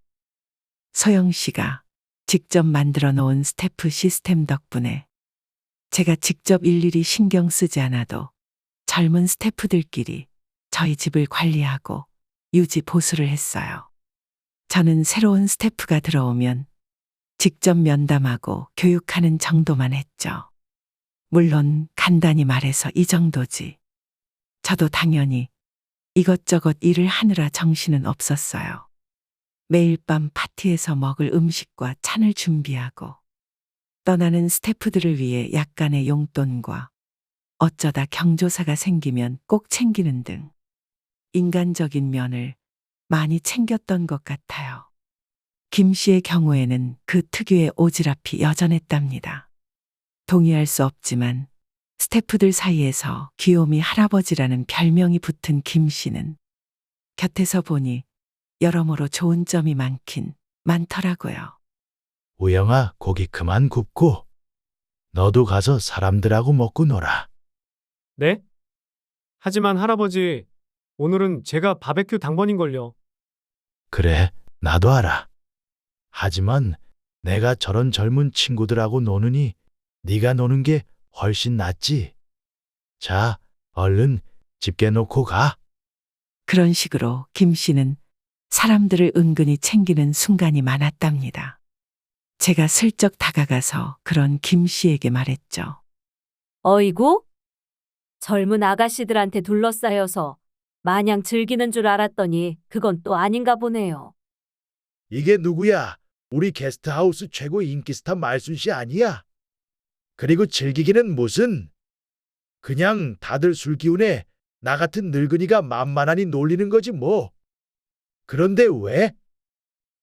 소영 씨가 직접 만들어 놓은 스태프 시스템 덕분에 제가 직접 일일이 신경 쓰지 않아도 젊은 스태프들끼리 저희 집을 관리하고 유지 보수를 했어요. 저는 새로운 스태프가 들어오면 직접 면담하고 교육하는 정도만 했죠. 물론 간단히 말해서 이 정도지. 저도 당연히 이것저것 일을 하느라 정신은 없었어요. 매일 밤 파티에서 먹을 음식과 찬을 준비하고 떠나는 스태프들을 위해 약간의 용돈과 어쩌다 경조사가 생기면 꼭 챙기는 등 인간적인 면을 많이 챙겼던 것 같아요. 김 씨의 경우에는 그 특유의 오지랖이 여전했답니다. 동의할 수 없지만 스태프들 사이에서 귀요미 할아버지라는 별명이 붙은 김 씨는 곁에서 보니 여러모로 좋은 점이 많긴 많더라고요. 우영아, 고기 그만 굽고 너도 가서 사람들하고 먹고 놀아. 네? 하지만 할아버지, 오늘은 제가 바베큐 당번인걸요. 그래, 나도 알아. 하지만 내가 저런 젊은 친구들하고 노느니 네가 노는 게 훨씬 낫지. 자, 얼른 집게 놓고 가. 그런 식으로 김 씨는 사람들을 은근히 챙기는 순간이 많았답니다. 제가 슬쩍 다가가서 그런 김 씨에게 말했죠. 어이구? 젊은 아가씨들한테 둘러싸여서 마냥 즐기는 줄 알았더니 그건 또 아닌가 보네요. 이게 누구야? 우리 게스트하우스 최고 인기 스타 말순 씨 아니야? 그리고 즐기기는 무슨? 그냥 다들 술 기운에 나 같은 늙은이가 만만하니 놀리는 거지 뭐. 그런데 왜?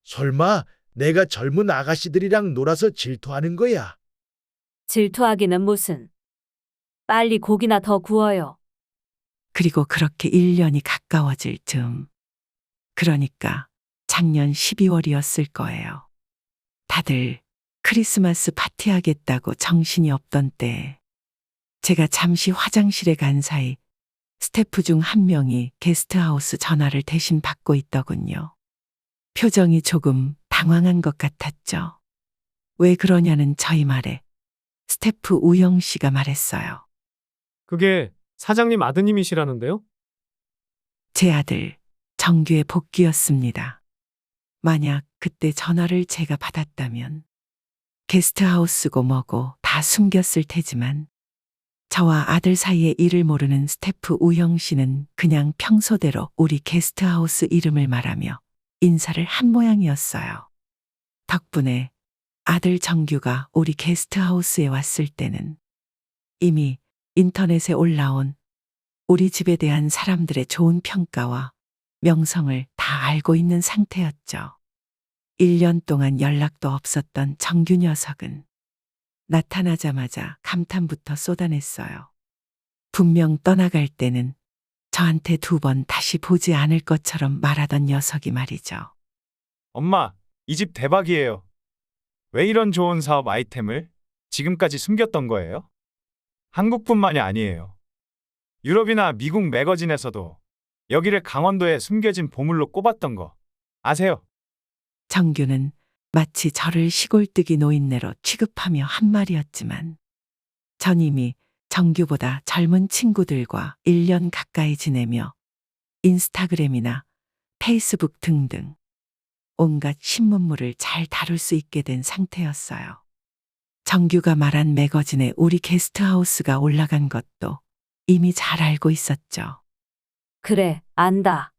설마 내가 젊은 아가씨들이랑 놀아서 질투하는 거야? 질투하기는 무슨. 빨리 고기나 더 구워요. 그리고 그렇게 1년이 가까워질 즈음. 그러니까 작년 12월이었을 거예요. 다들 크리스마스 파티하겠다고 정신이 없던 때에 제가 잠시 화장실에 간 사이 스태프 중 한 명이 게스트하우스 전화를 대신 받고 있더군요. 표정이 조금 당황한 것 같았죠. 왜 그러냐는 저희 말에 스태프 우영 씨가 말했어요. 그게 사장님 아드님이시라는데요? 제 아들 정규의 복귀였습니다. 만약 그때 전화를 제가 받았다면 게스트하우스고 뭐고 다 숨겼을 테지만 저와 아들 사이의 일을 모르는 스태프 우영 씨는 그냥 평소대로 우리 게스트하우스 이름을 말하며 인사를 한 모양이었어요. 덕분에 아들 정규가 우리 게스트하우스에 왔을 때는 이미 인터넷에 올라온 우리 집에 대한 사람들의 좋은 평가와 명성을 다 알고 있는 상태였죠. 1년 동안 연락도 없었던 정규 녀석은 나타나자마자 감탄부터 쏟아냈어요. 분명 떠나갈 때는 저한테 2번 다시 보지 않을 것처럼 말하던 녀석이 말이죠. 엄마, 이 집 대박이에요. 왜 이런 좋은 사업 아이템을 지금까지 숨겼던 거예요? 한국뿐만이 아니에요. 유럽이나 미국 매거진에서도 여기를 강원도에 숨겨진 보물로 꼽았던 거 아세요? 정규는 마치 저를 시골뜨기 노인네로 취급하며 한 말이었지만 전 이미 정규보다 젊은 친구들과 1년 가까이 지내며 인스타그램이나 페이스북 등등 온갖 신문물을 잘 다룰 수 있게 된 상태였어요. 정규가 말한 매거진에 우리 게스트하우스가 올라간 것도 이미 잘 알고 있었죠. 그래, 안다.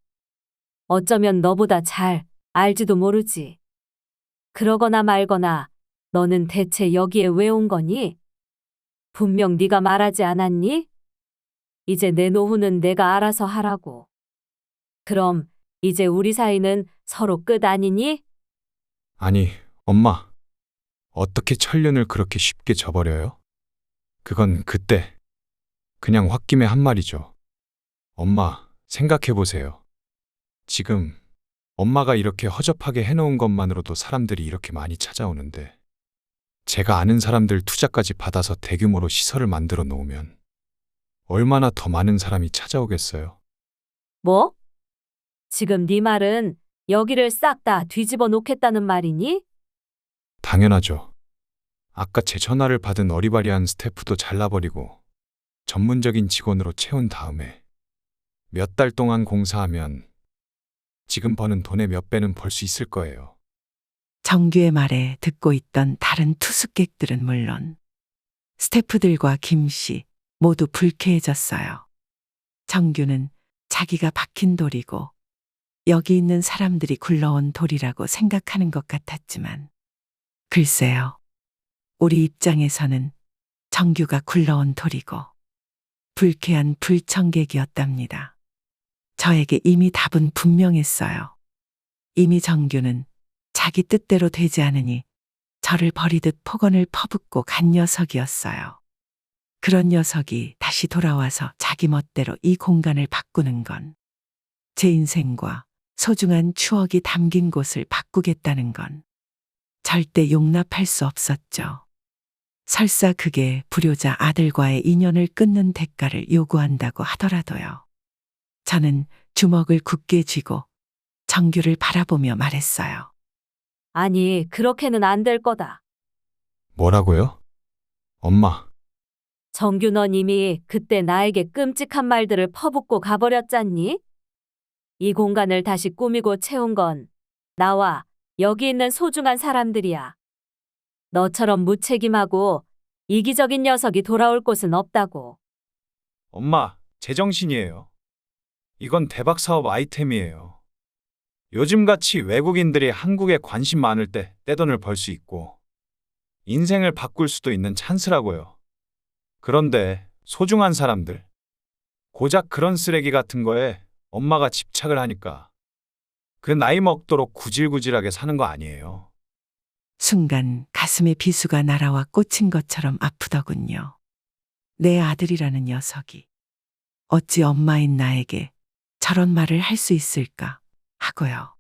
어쩌면 너보다 잘 알지도 모르지. 그러거나 말거나 너는 대체 여기에 왜 온 거니? 분명 네가 말하지 않았니? 이제 내 노후는 내가 알아서 하라고. 그럼 이제 우리 사이는 서로 끝 아니니? 아니, 엄마. 어떻게 천륜을 그렇게 쉽게 저버려요? 그건 그때 그냥 홧김에 한 말이죠. 엄마, 생각해보세요. 지금 엄마가 이렇게 허접하게 해놓은 것만으로도 사람들이 이렇게 많이 찾아오는데 제가 아는 사람들 투자까지 받아서 대규모로 시설을 만들어 놓으면 얼마나 더 많은 사람이 찾아오겠어요. 뭐? 지금 네 말은 여기를 싹 다 뒤집어 놓겠다는 말이니? 당연하죠. 아까 제 전화를 받은 어리바리한 스태프도 잘라버리고 전문적인 직원으로 채운 다음에 몇 달 동안 공사하면 지금 버는 돈의 몇 배는 벌 수 있을 거예요. 정규의 말에 듣고 있던 다른 투숙객들은 물론 스태프들과 김 씨 모두 불쾌해졌어요. 정규는 자기가 박힌 돌이고 여기 있는 사람들이 굴러온 돌이라고 생각하는 것 같았지만 글쎄요. 우리 입장에서는 정규가 굴러온 돌이고 불쾌한 불청객이었답니다. 저에게 이미 답은 분명했어요. 이미 정규는 자기 뜻대로 되지 않으니 저를 버리듯 폭언을 퍼붓고 간 녀석이었어요. 그런 녀석이 다시 돌아와서 자기 멋대로 이 공간을 바꾸는 건 제 인생과 소중한 추억이 담긴 곳을 바꾸겠다는 건 절대 용납할 수 없었죠. 설사 그게 불효자 아들과의 인연을 끊는 대가를 요구한다고 하더라도요. 저는 주먹을 굳게 쥐고 정규를 바라보며 말했어요. 아니, 그렇게는 안 될 거다. 뭐라고요? 엄마, 정규 넌 이미 그때 나에게 끔찍한 말들을 퍼붓고 가버렸잖니? 이 공간을 다시 꾸미고 채운 건 나와 여기 있는 소중한 사람들이야. 너처럼 무책임하고 이기적인 녀석이 돌아올 곳은 없다고. 엄마, 제정신이에요. 이건 대박 사업 아이템이에요. 요즘같이 외국인들이 한국에 관심 많을 때 떼돈을 벌 수 있고 인생을 바꿀 수도 있는 찬스라고요. 그런데 소중한 사람들, 고작 그런 쓰레기 같은 거에 엄마가 집착을 하니까 그 나이 먹도록 구질구질하게 사는 거 아니에요. 순간 가슴에 비수가 날아와 꽂힌 것처럼 아프더군요. 내 아들이라는 녀석이 어찌 엄마인 나에게 저런 말을 할 수 있을까 하고요.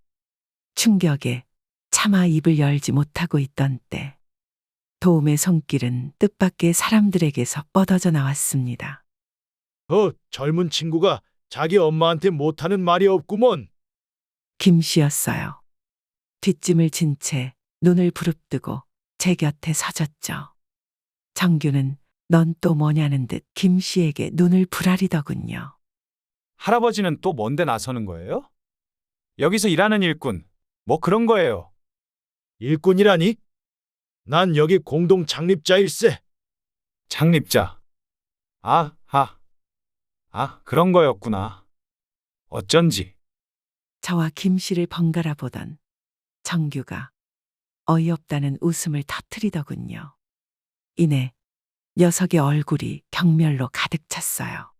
충격에 차마 입을 열지 못하고 있던 때 도움의 손길은 뜻밖의 사람들에게서 뻗어져 나왔습니다. 젊은 친구가 자기 엄마한테 못하는 말이 없구먼. 김 씨였어요. 뒷짐을 진 채 눈을 부릅뜨고 제 곁에 서졌죠. 정규는 넌 또 뭐냐는 듯 김 씨에게 눈을 부라리더군요. 할아버지는 또 뭔데 나서는 거예요? 여기서 일하는 일꾼, 뭐 그런 거예요. 일꾼이라니? 난 여기 공동 창립자일세. 창립자. 그런 거였구나. 어쩐지. 저와 김 씨를 번갈아 보던 정규가 어이없다는 웃음을 터뜨리더군요. 이내 녀석의 얼굴이 경멸로 가득 찼어요.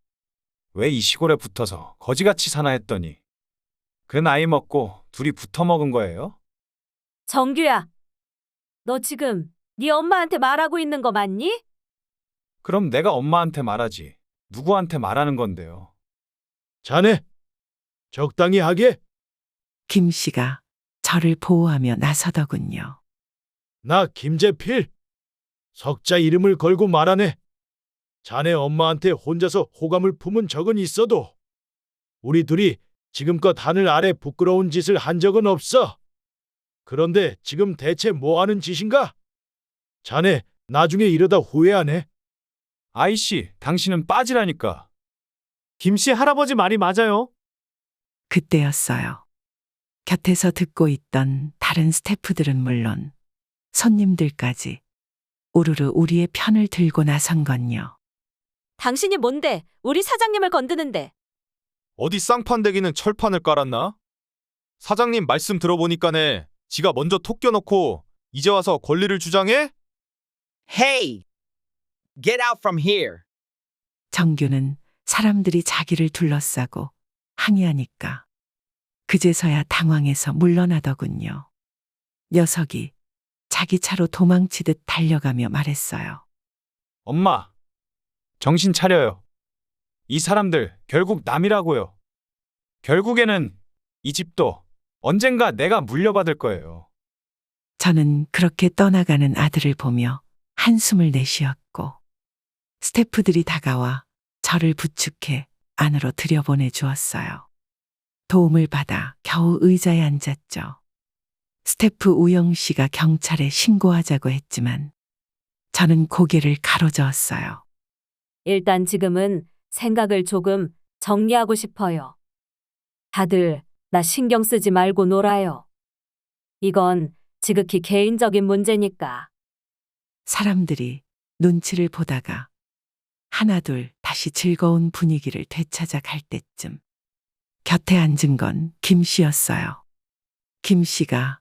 왜 이 시골에 붙어서 거지같이 사나 했더니 그 나이 먹고 둘이 붙어 먹은 거예요? 정규야, 너 지금 네 엄마한테 말하고 있는 거 맞니? 그럼 내가 엄마한테 말하지. 누구한테 말하는 건데요? 자네, 적당히 하게. 김 씨가 저를 보호하며 나서더군요. 나 김재필. 석자 이름을 걸고 말하네. 자네 엄마한테 혼자서 호감을 품은 적은 있어도 우리 둘이 지금껏 하늘 아래 부끄러운 짓을 한 적은 없어. 그런데 지금 대체 뭐 하는 짓인가? 자네 나중에 이러다 후회하네. 아이씨, 당신은 빠지라니까. 김씨 할아버지 말이 맞아요. 그때였어요. 곁에서 듣고 있던 다른 스태프들은 물론 손님들까지 우르르 우리의 편을 들고 나선 건요. 당신이 뭔데 우리 사장님을 건드는데. 어디 쌍판대기는 철판을 깔았나? 사장님 말씀 들어보니까네 지가 먼저 톡 껴놓고 이제 와서 권리를 주장해? Hey! Get out from here! 정규는 사람들이 자기를 둘러싸고 항의하니까 그제서야 당황해서 물러나더군요. 녀석이 자기 차로 도망치듯 달려가며 말했어요. 엄마, 정신 차려요. 이 사람들 결국 남이라고요. 결국에는 이 집도 언젠가 내가 물려받을 거예요. 저는 그렇게 떠나가는 아들을 보며 한숨을 내쉬었고 스태프들이 다가와 저를 부축해 안으로 들여보내 주었어요. 도움을 받아 겨우 의자에 앉았죠. 스태프 우영 씨가 경찰에 신고하자고 했지만 저는 고개를 가로저었어요. 일단 지금은 생각을 조금 정리하고 싶어요. 다들 나 신경 쓰지 말고 놀아요. 이건 지극히 개인적인 문제니까. 사람들이 눈치를 보다가 하나둘 다시 즐거운 분위기를 되찾아 갈 때쯤 곁에 앉은 건 김 씨였어요. 김 씨가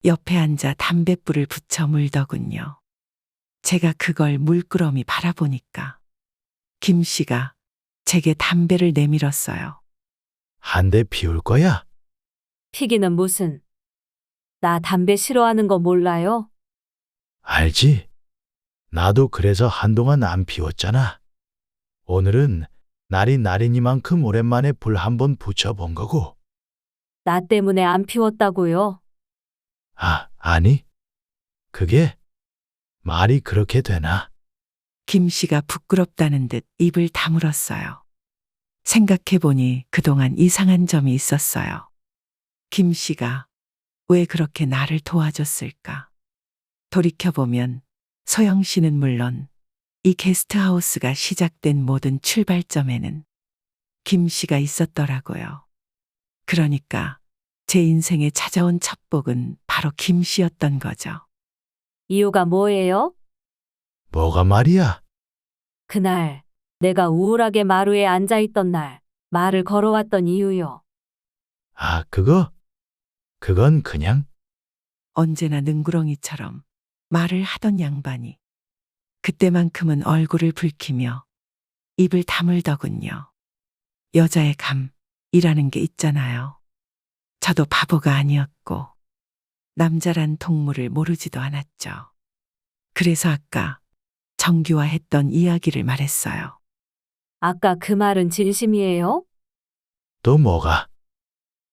옆에 앉아 담뱃불을 붙여 물더군요. 제가 그걸 물끄러미 바라보니까 김 씨가 제게 담배를 내밀었어요. 한 대 피울 거야? 피기는 무슨. 나 담배 싫어하는 거 몰라요? 알지? 나도 그래서 한동안 안 피웠잖아. 오늘은 날이 날이니만큼 오랜만에 불 한번 붙여본 거고. 나 때문에 안 피웠다고요? 아니. 그게 말이 그렇게 되나? 김 씨가 부끄럽다는 듯 입을 다물었어요. 생각해보니 그동안 이상한 점이 있었어요. 김 씨가 왜 그렇게 나를 도와줬을까? 돌이켜보면 소영 씨는 물론 이 게스트하우스가 시작된 모든 출발점에는 김 씨가 있었더라고요. 그러니까 제 인생에 찾아온 첫복은 바로 김 씨였던 거죠. 이유가 뭐예요? 뭐가 말이야? 그날 내가 우울하게 마루에 앉아있던 날 말을 걸어왔던 이유요. 그건 그냥 언제나 능구렁이처럼 말을 하던 양반이 그때만큼은 얼굴을 붉히며 입을 다물더군요. 여자의 감이라는 게 있잖아요. 저도 바보가 아니었고 남자란 동물을 모르지도 않았죠. 그래서 아까 정규와 했던 이야기를 말했어요. 아까 그 말은 진심이에요? 또 뭐가?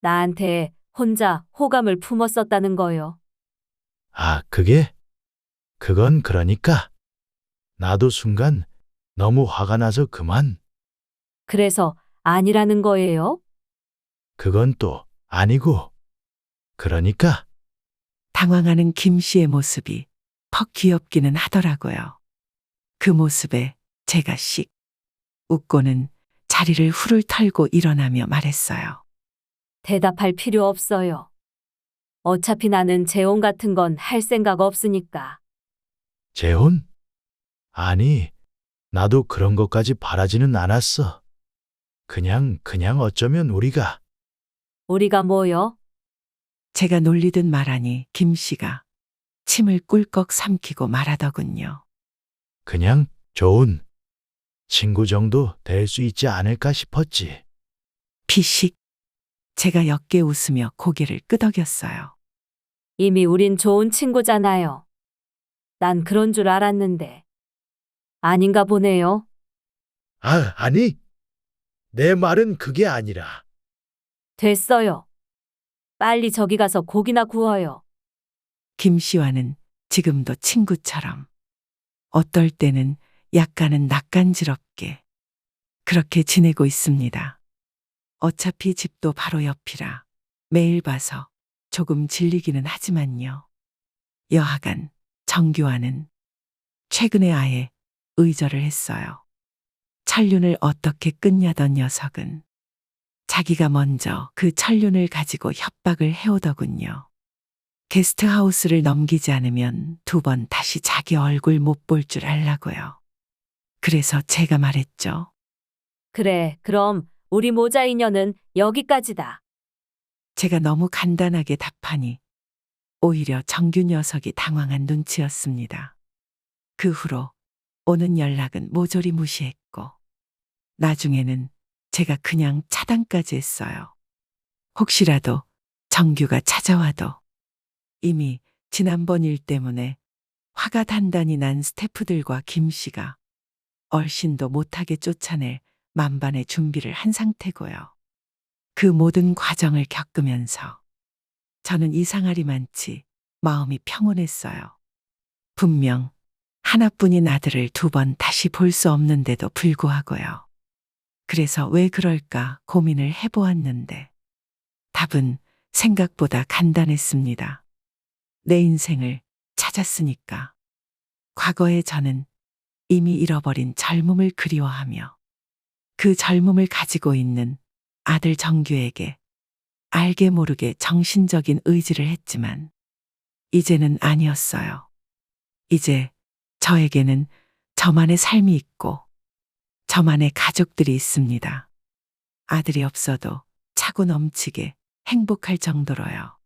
나한테 혼자 호감을 품었었다는 거요. 그건 그러니까. 나도 순간 너무 화가 나서 그만. 그래서 아니라는 거예요? 그건 또 아니고. 그러니까 당황하는 김 씨의 모습이 퍽 귀엽기는 하더라고요. 그 모습에 제가 씩 웃고는 자리를 후를 털고 일어나며 말했어요. 대답할 필요 없어요. 어차피 나는 재혼 같은 건 할 생각 없으니까. 재혼? 아니, 나도 그런 것까지 바라지는 않았어. 그냥 어쩌면 우리가 뭐요? 제가 놀리듯 말하니 김 씨가 침을 꿀꺽 삼키고 말하더군요. 그냥 좋은 친구 정도 될 수 있지 않을까 싶었지. 피식. 제가 옅게 웃으며 고개를 끄덕였어요. 이미 우린 좋은 친구잖아요. 난 그런 줄 알았는데. 아닌가 보네요. 아니. 내 말은 그게 아니라. 됐어요. 빨리 저기 가서 고기나 구워요. 김 씨와는 지금도 친구처럼 어떨 때는 약간은 낯간지럽게 그렇게 지내고 있습니다. 어차피 집도 바로 옆이라 매일 봐서 조금 질리기는 하지만요. 여하간 정규와는 최근에 아예 의절을 했어요. 천륜을 어떻게 끊냐던 녀석은 자기가 먼저 그 천륜을 가지고 협박을 해오더군요. 게스트하우스를 넘기지 않으면 2번 다시 자기 얼굴 못 볼 줄 알라고요. 그래서 제가 말했죠. 그래, 그럼 우리 모자 인연은 여기까지다. 제가 너무 간단하게 답하니 오히려 정규 녀석이 당황한 눈치였습니다. 그 후로 오는 연락은 모조리 무시했고 나중에는 제가 그냥 차단까지 했어요. 혹시라도 정규가 찾아와도 이미 지난번 일 때문에 화가 단단히 난 스태프들과 김 씨가 얼씬도 못하게 쫓아낼 만반의 준비를 한 상태고요. 그 모든 과정을 겪으면서 저는 이상하리만치 마음이 평온했어요. 분명 하나뿐인 아들을 2번 다시 볼 수 없는데도 불구하고요. 그래서 왜 그럴까 고민을 해보았는데 답은 생각보다 간단했습니다. 내 인생을 찾았으니까. 과거의 저는 이미 잃어버린 젊음을 그리워하며 그 젊음을 가지고 있는 아들 정규에게 알게 모르게 정신적인 의지를 했지만 이제는 아니었어요. 이제 저에게는 저만의 삶이 있고 저만의 가족들이 있습니다. 아들이 없어도 차고 넘치게 행복할 정도로요.